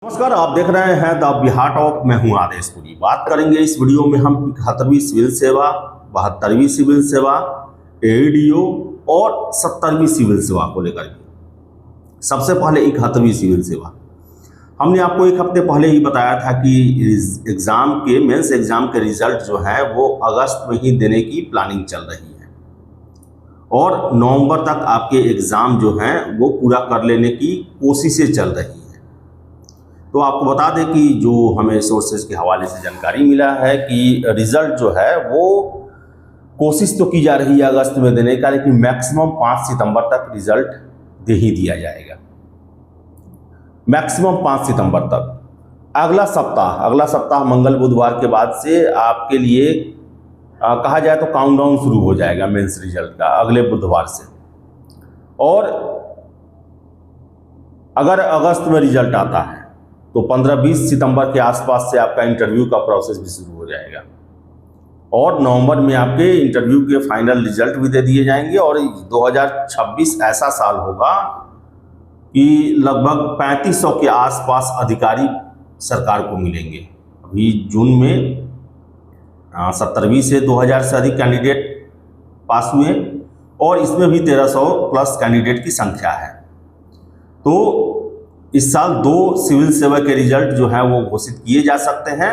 नमस्कार, आप देख रहे हैं द बिहार टॉक। मैं हूं आदेश पुरी। बात करेंगे इस वीडियो में हम 71वीं सिविल सेवा, 72वीं सिविल सेवा, एडीओ और 70वीं सिविल सेवा को लेकर के। सबसे पहले 71वीं सिविल सेवा, हमने आपको एक हफ्ते पहले ही बताया था कि एग्जाम के मेंस एग्जाम के रिजल्ट जो है वो अगस्त में ही देने की प्लानिंग चल रही है और नवंबर तक आपके एग्जाम जो हैं वो पूरा कर लेने की कोशिशें चल रही हैं। तो आपको बता दें कि जो हमें सोर्सेज के हवाले से जानकारी मिला है कि रिजल्ट जो है वो कोशिश तो की जा रही है अगस्त में देने का, लेकिन मैक्सिमम 5 सितंबर तक रिजल्ट दे ही दिया जाएगा। मैक्सिमम 5 सितंबर तक। अगला सप्ताह मंगल बुधवार के बाद से आपके लिए कहा जाए तो काउंटडाउन शुरू हो जाएगा मेंस रिजल्ट का, अगले बुधवार से। और अगर अगस्त में रिजल्ट आता है तो 15-20 सितंबर के आसपास से आपका इंटरव्यू का प्रोसेस भी शुरू हो जाएगा और नवंबर में आपके इंटरव्यू के फाइनल रिजल्ट भी दे दिए जाएंगे। और 2026 ऐसा साल होगा कि लगभग 3500 के आसपास अधिकारी सरकार को मिलेंगे। अभी जून में 70वीं से 2000 से अधिक कैंडिडेट पास हुए और इसमें भी 1300 प्लस कैंडिडेट की संख्या है। तो इस साल 2 सिविल सेवा के रिजल्ट जो है वो घोषित किए जा सकते हैं।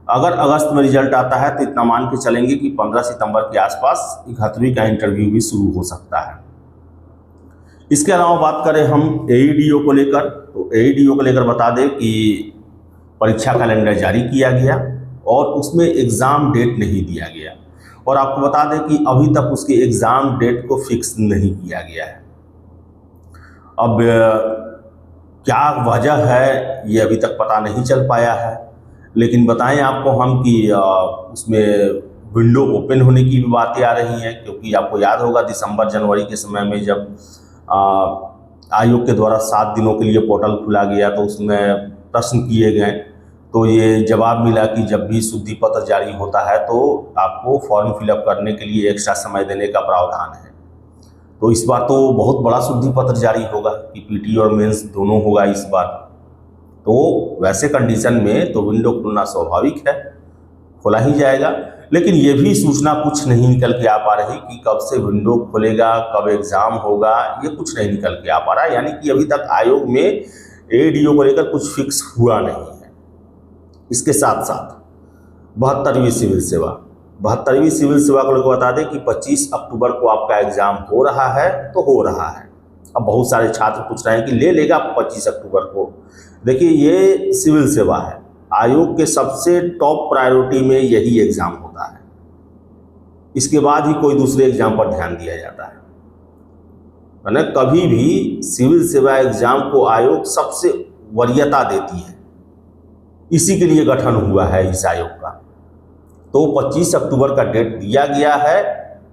अगर अगस्त में रिजल्ट आता है तो इतना मान के चलेंगे कि 15 सितंबर के आसपास 71वीं का इंटरव्यू भी शुरू हो सकता है। इसके अलावा बात करें हम एईडीओ को लेकर, तो एईडीओ को लेकर बता दें कि परीक्षा कैलेंडर जारी किया गया और उसमें एग्ज़ाम डेट नहीं दिया गया। और आपको बता दें कि अभी तक उसके एग्ज़ाम डेट को फिक्स नहीं किया गया है। अब क्या वजह है ये अभी तक पता नहीं चल पाया है, लेकिन बताएं आपको हम कि उसमें विंडो ओपन होने की भी बातें आ रही हैं, क्योंकि आपको याद होगा दिसंबर जनवरी के समय में जब आयोग के द्वारा 7 दिनों के लिए पोर्टल खुला गया तो उसमें प्रश्न किए गए, तो ये जवाब मिला कि जब भी शुद्धि पत्र जारी होता है तो आपको फॉर्म फिलअप करने के लिए एक्स्ट्रा समय देने का प्रावधान है। तो इस बार तो बहुत बड़ा शुद्धि पत्र जारी होगा कि पीटी और मेंस दोनों होगा इस बार। तो वैसे कंडीशन में तो विंडो खुलना स्वाभाविक है, खुला ही जाएगा। लेकिन ये भी सूचना कुछ नहीं निकल के आ पा रही कि कब से विंडो खुलेगा, कब एग्ज़ाम होगा, ये कुछ नहीं निकल के आ पा रहा है। यानी कि अभी तक आयोग में एडीओ को लेकर कुछ फिक्स हुआ नहीं है। इसके साथ साथ 72वीं सिविल सेवा को लेकर बता दें कि 25 अक्टूबर को आपका एग्ज़ाम हो रहा है तो हो रहा है। अब बहुत सारे छात्र पूछ रहे हैं कि ले लेगा 25 अक्टूबर को। देखिए, ये सिविल सेवा है, आयोग के सबसे टॉप प्रायोरिटी में यही एग्ज़ाम होता है। इसके बाद ही कोई दूसरे एग्ज़ाम पर ध्यान दिया जाता है। मैंने कभी भी सिविल सेवा एग्ज़ाम को आयोग सबसे वरीयता देती है, इसी के लिए गठन हुआ है इस आयोग का। तो 25 अक्टूबर का डेट दिया गया है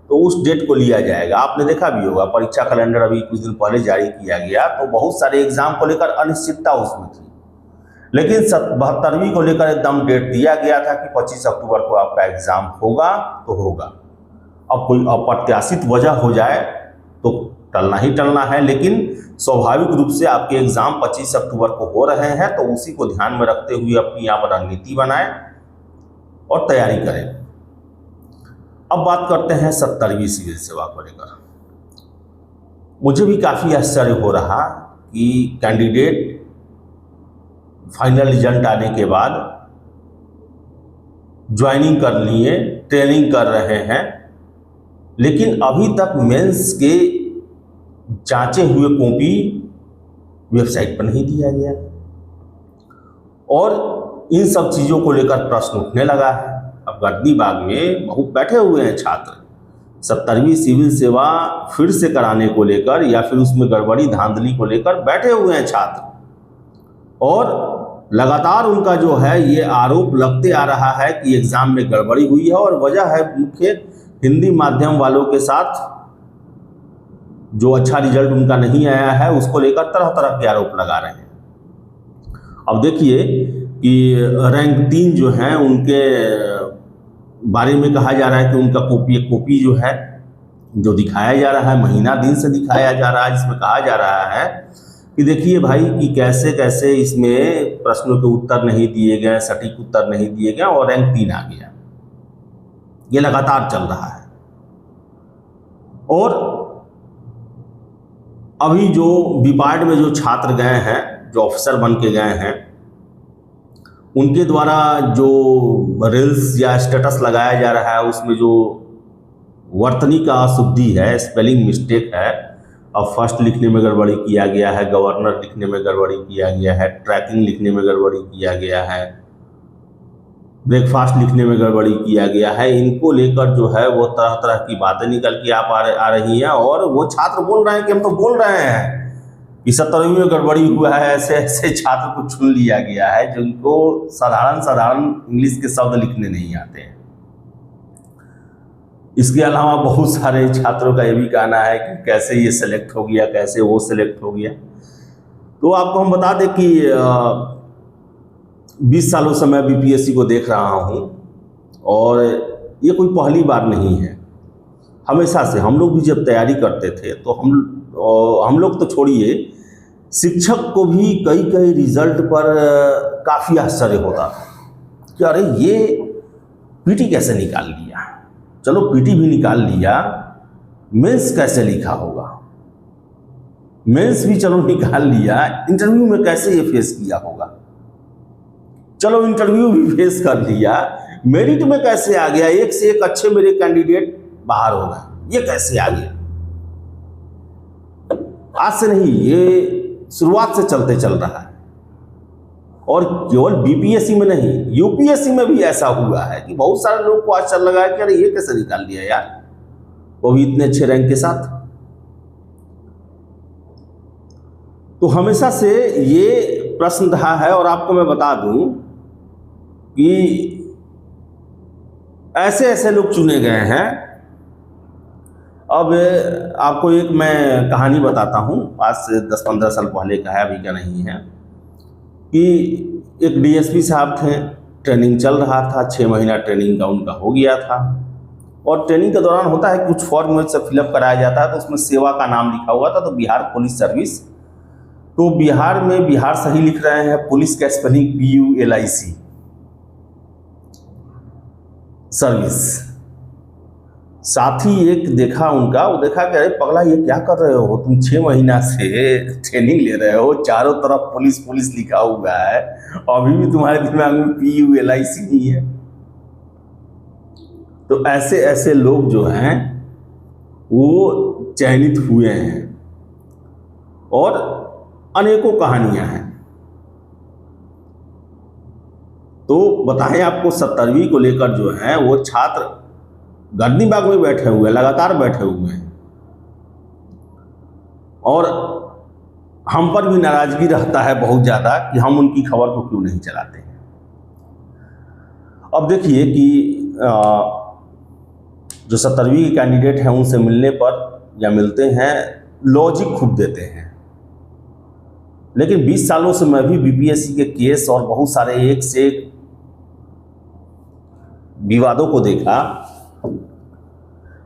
तो उस डेट को लिया जाएगा। आपने देखा भी होगा परीक्षा कैलेंडर अभी कुछ दिन पहले जारी किया गया तो बहुत सारे एग्जाम को लेकर अनिश्चितता उसमें थी, लेकिन 72वीं को लेकर एकदम डेट दिया गया था कि 25 अक्टूबर को आपका एग्जाम होगा तो होगा। अब कोई अप्रत्याशित वजह हो जाए तो टलना ही टलना है, लेकिन स्वाभाविक रूप से आपके एग्जाम 25 अक्टूबर को हो रहे हैं तो उसी को ध्यान में रखते हुए अपनी यहाँ पर रणनीति बनाएं और तैयारी करें। अब बात करते हैं 70वीं सिविल सेवा को लेकर। मुझे भी काफ़ी आश्चर्य हो रहा कि कैंडिडेट फाइनल रिजल्ट आने के बाद ज्वाइनिंग कर लिए, ट्रेनिंग कर रहे हैं, लेकिन अभी तक मेंस के जांचे हुए कॉपी वेबसाइट पर नहीं दिया गया और इन सब चीज़ों को लेकर प्रश्न उठने लगा है। अब गर्दी बाग में बहुत बैठे हुए हैं छात्र 70वीं सिविल सेवा फिर से कराने को लेकर या फिर उसमें गड़बड़ी धांधली को लेकर बैठे हुए हैं छात्र और लगातार उनका जो है ये आरोप लगते आ रहा है कि एग्ज़ाम में गड़बड़ी हुई है और वजह है मुख्य हिंदी माध्यम वालों के साथ जो अच्छा रिजल्ट उनका नहीं आया है उसको लेकर तरह तरह के आरोप लगा रहे हैं। अब देखिए कि रैंक 3 जो हैं उनके बारे में कहा जा रहा है कि उनका कॉपी जो है जो दिखाया जा रहा है महीना दिन से दिखाया जा रहा है, जिसमें कहा जा रहा है कि देखिए भाई कि कैसे कैसे इसमें प्रश्नों के उत्तर नहीं दिए गए, सटीक उत्तर नहीं दिए गए और रैंक 3 आ गया। ये लगातार चल रहा है। और अभी जो बीपार्ड में जो छात्र गए हैं, जो ऑफिसर बन के गए हैं, उनके द्वारा जो रील्स या स्टेटस लगाया जा रहा है उसमें जो वर्तनी का अशुद्धि है, स्पेलिंग मिस्टेक है, अब फर्स्ट लिखने में गड़बड़ी किया गया है, गवर्नर लिखने में गड़बड़ी किया गया है, ट्रैकिंग लिखने में गड़बड़ी किया गया है, ब्रेकफास्ट लिखने में गड़बड़ी किया गया है, इनको लेकर जो है वो तरह तरह की बातें निकल के आ रही हैं। और वो छात्र बोल रहे हैं कि हम तो बोल रहे हैं कि 70वीं में गड़बड़ी हुआ है। ऐसे ऐसे छात्र को चुन लिया गया है जिनको साधारण इंग्लिश के शब्द लिखने नहीं आते हैं। इसके अलावा बहुत सारे छात्रों का ये भी कहना है कि कैसे ये सेलेक्ट हो गया, कैसे वो सेलेक्ट हो गया। तो आपको हम बता दें कि 20 सालों से मैं बीपीएससी को देख रहा हूँ और ये कोई पहली बार नहीं है। हमेशा से हम लोग भी जब तैयारी करते थे तो हम लोग तो छोड़िए, शिक्षक को भी कई कई रिजल्ट पर काफ़ी आश्चर्य होता था कि अरे ये पीटी कैसे निकाल लिया। चलो पीटी भी निकाल लिया, मेंस कैसे लिखा होगा, मेंस भी चलो निकाल लिया, इंटरव्यू में कैसे ये फेस किया होगा। चलो इंटरव्यू भी फेस कर लिया, मेरिट में कैसे आ गया, एक से एक अच्छे मेरे कैंडिडेट बाहर हो गए, ये कैसे आ गया। आज से नहीं, ये शुरुआत से चलते चल रहा है। और केवल बीपीएससी में नहीं, यूपीएससी में भी ऐसा हुआ है कि बहुत सारे लोग को आश्चर्य लगा कि अरे ये कैसे निकाल लिया यार, वो भी इतने अच्छे रैंक के साथ। तो हमेशा से ये प्रश्न रहा है। और आपको मैं बता दूं कि ऐसे ऐसे लोग चुने गए हैं। अब आपको एक मैं कहानी बताता हूं, आज से 10-15 साल पहले का है, अभी का नहीं है। कि एक डीएसपी साहब थे, ट्रेनिंग चल रहा था, 6 महीना ट्रेनिंग का उनका हो गया था। और ट्रेनिंग के दौरान होता है कुछ फॉर्म में से फिलअप कराया जाता है, तो उसमें सेवा का नाम लिखा हुआ था, तो बिहार पुलिस सर्विस। तो बिहार में बिहार सही लिख रहे हैं, पुलिस का स्पेलिंग PULIC सर्विस। साथी एक देखा उनका, वो देखा कि अरे पगला ये क्या कर रहे हो तुम, 6 महीना से ट्रेनिंग ले रहे हो, चारों तरफ पुलिस पुलिस लिखा हुआ है, अभी भी तुम्हारे दिमाग में PULIC नहीं है। तो ऐसे ऐसे लोग जो हैं वो चयनित हुए हैं और अनेकों कहानियां हैं। तो बताएं आपको 70वीं को लेकर जो है वो छात्र गर्दनी बाग में बैठे हुए, लगातार बैठे हुए हैं। और हम पर भी नाराजगी रहता है बहुत ज़्यादा कि हम उनकी खबर को क्यों नहीं चलाते हैं। अब देखिए कि जो 70वीं के कैंडिडेट हैं उनसे मिलने पर या मिलते हैं, लॉजिक खूब देते हैं। लेकिन 20 सालों से मैं भी बीपीएससी के केस और बहुत सारे एक से एक विवादों को देखा।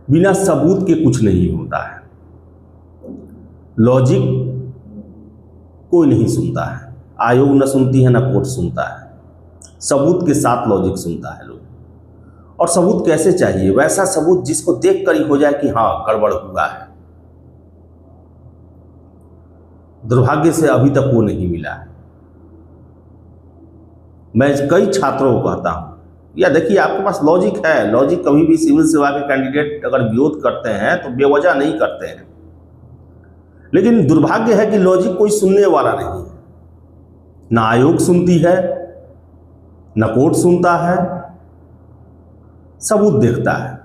बिना सबूत के कुछ नहीं होता है, लॉजिक कोई नहीं सुनता है, आयोग न सुनती है, न कोर्ट सुनता है। सबूत के साथ लॉजिक सुनता है लोग। और सबूत कैसे चाहिए? वैसा सबूत जिसको देखकर ही हो जाए कि हाँ गड़बड़ हुआ है। दुर्भाग्य से अभी तक वो नहीं मिला है। मैं कई छात्रों को कहता हूं, या देखिए आपके पास लॉजिक है, लॉजिक कभी भी सिविल सेवा के कैंडिडेट अगर विरोध करते हैं तो बेवजह नहीं करते हैं। लेकिन दुर्भाग्य है कि लॉजिक कोई सुनने वाला नहीं है। ना आयोग सुनती है, न कोर्ट सुनता है, सबूत देखता है।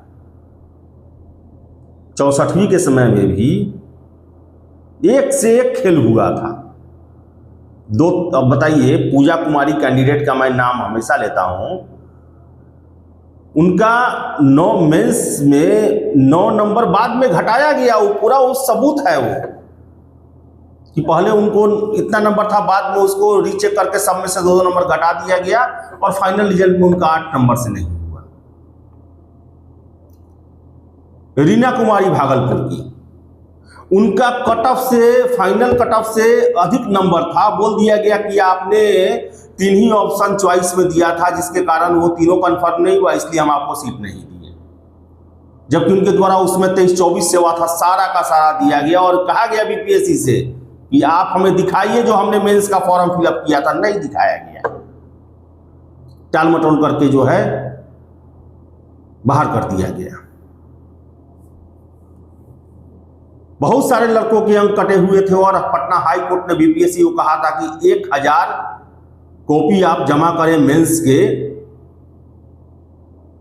64वीं के समय में भी एक से एक खेल हुआ था। अब बताइए, पूजा कुमारी कैंडिडेट का मैं नाम हमेशा लेता हूं। उनका 9 मेंस में 9 नंबर बाद में घटाया गया, वो पूरा वो सबूत है वो कि पहले उनको इतना नंबर था, बाद में उसको रीचेक करके सब में से 2 नंबर घटा दिया गया और फाइनल रिजल्ट में उनका 8 नंबर से नहीं हुआ। रीना कुमारी भागलपुर की, उनका कट ऑफ से, फाइनल कट ऑफ से अधिक नंबर था। बोल दिया गया कि आपने 3 ही ऑप्शन चॉइस में दिया था, जिसके कारण वो तीनों कंफर्म नहीं हुआ, इसलिए हम आपको सीट नहीं दिए। जबकि उनके द्वारा उसमें 23-24 सेवा था, सारा का सारा दिया गया और कहा गया बीपीएससी से कि आप हमें दिखाइए जो हमने मेंस का फॉर्म फिलअप किया था। नहीं दिखाया गया, टाल मटोल करके जो है बाहर कर दिया गया। बहुत सारे लड़कों के अंक कटे हुए थे और पटना हाई कोर्ट ने बीपीएससी को कहा था कि 1000 कॉपी आप जमा करें मेंस के,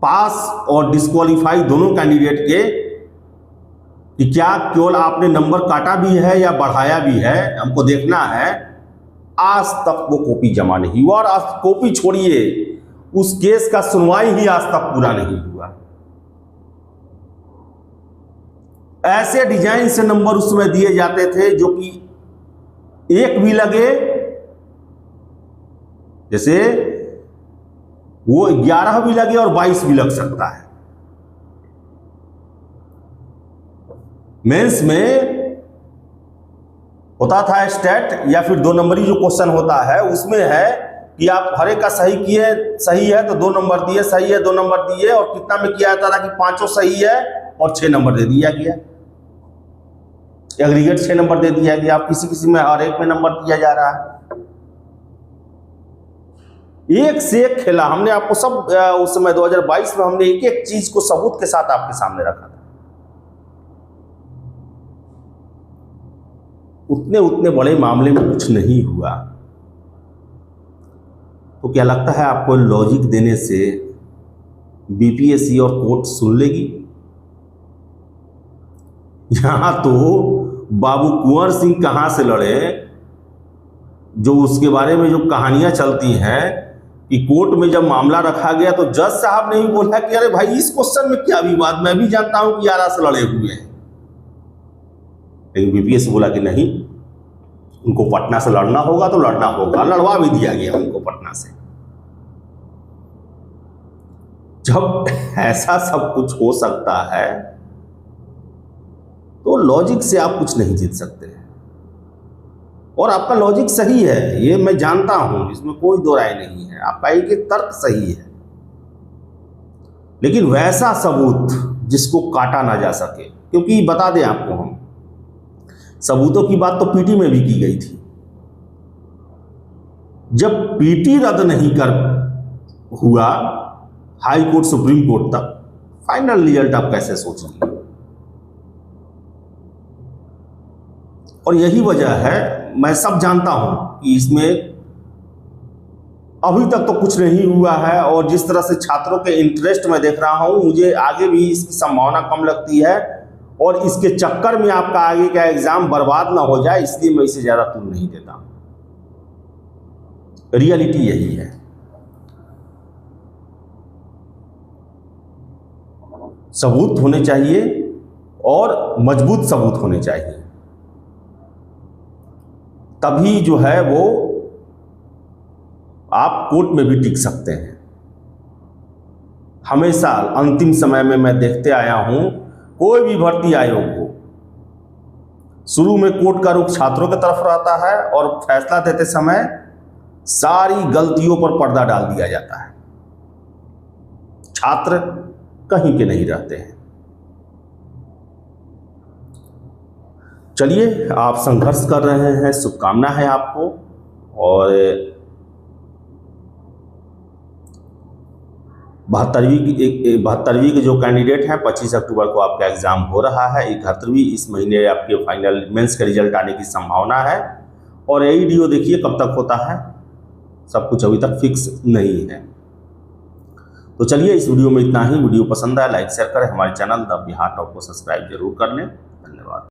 पास और डिस्क्वालीफाई दोनों कैंडिडेट के, कि क्या केवल आपने नंबर काटा भी है या बढ़ाया भी है, हमको देखना है। आज तक वो कॉपी जमा नहीं हुआ और आज कॉपी छोड़िए, उस केस का सुनवाई ही आज तक पूरा नहीं हुआ। ऐसे डिजाइन से नंबर उसमें दिए जाते थे जो कि एक भी लगे, जैसे वो 11 भी लगे और 22 भी लग सकता है। मेंस में होता था स्टेट या फिर 2 नंबरी जो क्वेश्चन होता है, उसमें है कि आप हर एक का सही किए, सही है तो 2 नंबर दिए, सही है 2 नंबर दिए, और कितना में किया जाता था कि 5 सही है और 6 नंबर दे दिया गया, एग्रीगेट 6 नंबर दे दिया गया। आप किसी किसी में हर एक में नंबर दिया जा रहा है। एक से एक खेला हमने आपको सब, उस समय 2022 में हमने एक एक चीज को सबूत के साथ आपके सामने रखा था। उतने बड़े मामले में कुछ नहीं हुआ। तो क्या लगता है आपको लॉजिक देने से बीपीएससी और कोर्ट सुन लेगी? यहां तो बाबू कुंवर सिंह कहां से लड़े, जो उसके बारे में जो कहानियां चलती हैं कि कोर्ट में जब मामला रखा गया तो जज साहब ने भी बोला कि अरे भाई इस क्वेश्चन में क्या विवाद, मैं भी जानता हूं कि आरा से लड़े हुए हैं। लेकिन बीपीएससी बोला कि नहीं, उनको पटना से लड़ना होगा तो लड़ना होगा, लड़वा भी दिया गया उनको पटना से। जब ऐसा सब कुछ हो सकता है तो लॉजिक से आप कुछ नहीं जीत सकते। और आपका लॉजिक सही है, ये मैं जानता हूं, इसमें कोई दो राय नहीं है, आपका एक तर्क सही है। लेकिन वैसा सबूत जिसको काटा ना जा सके, क्योंकि बता दें आपको, हम सबूतों की बात तो पीटी में भी की गई थी। जब पीटी रद्द नहीं कर हुआ हाई कोर्ट सुप्रीम कोर्ट तक, फाइनल रिजल्ट आप कैसे सोच लेंगे? और यही वजह है, मैं सब जानता हूं कि इसमें अभी तक तो कुछ नहीं हुआ है, और जिस तरह से छात्रों के इंटरेस्ट में देख रहा हूं, मुझे आगे भी इसकी संभावना कम लगती है, और इसके चक्कर में आपका आगे का एग्जाम बर्बाद ना हो जाए, इसलिए मैं इसे ज्यादा तूल नहीं देता। रियलिटी यही है। सबूत होने चाहिए और मजबूत सबूत होने चाहिए, तभी जो है वो आप कोर्ट में भी टिक सकते हैं। हमेशा अंतिम समय में मैं देखते आया हूं, कोई भी भर्ती आयोग हो, शुरू में कोर्ट का रुख छात्रों की तरफ रहता है और फैसला देते समय सारी गलतियों पर पर्दा डाल दिया जाता है। छात्र कहीं के नहीं रहते हैं। चलिए, आप संघर्ष कर रहे हैं, शुभकामना है आपको। और 72वीं के जो कैंडिडेट हैं, 25 अक्टूबर को आपका एग्जाम हो रहा है। 71वीं इस महीने आपके फाइनल मेंस का रिजल्ट आने की संभावना है। और ये वीडियो देखिए कब तक होता है, सब कुछ अभी तक फिक्स नहीं है। तो चलिए, इस वीडियो में इतना ही। वीडियो पसंद आया लाइक शेयर करें, हमारे चैनल द बिहार टॉप को सब्सक्राइब जरूर कर लें। धन्यवाद।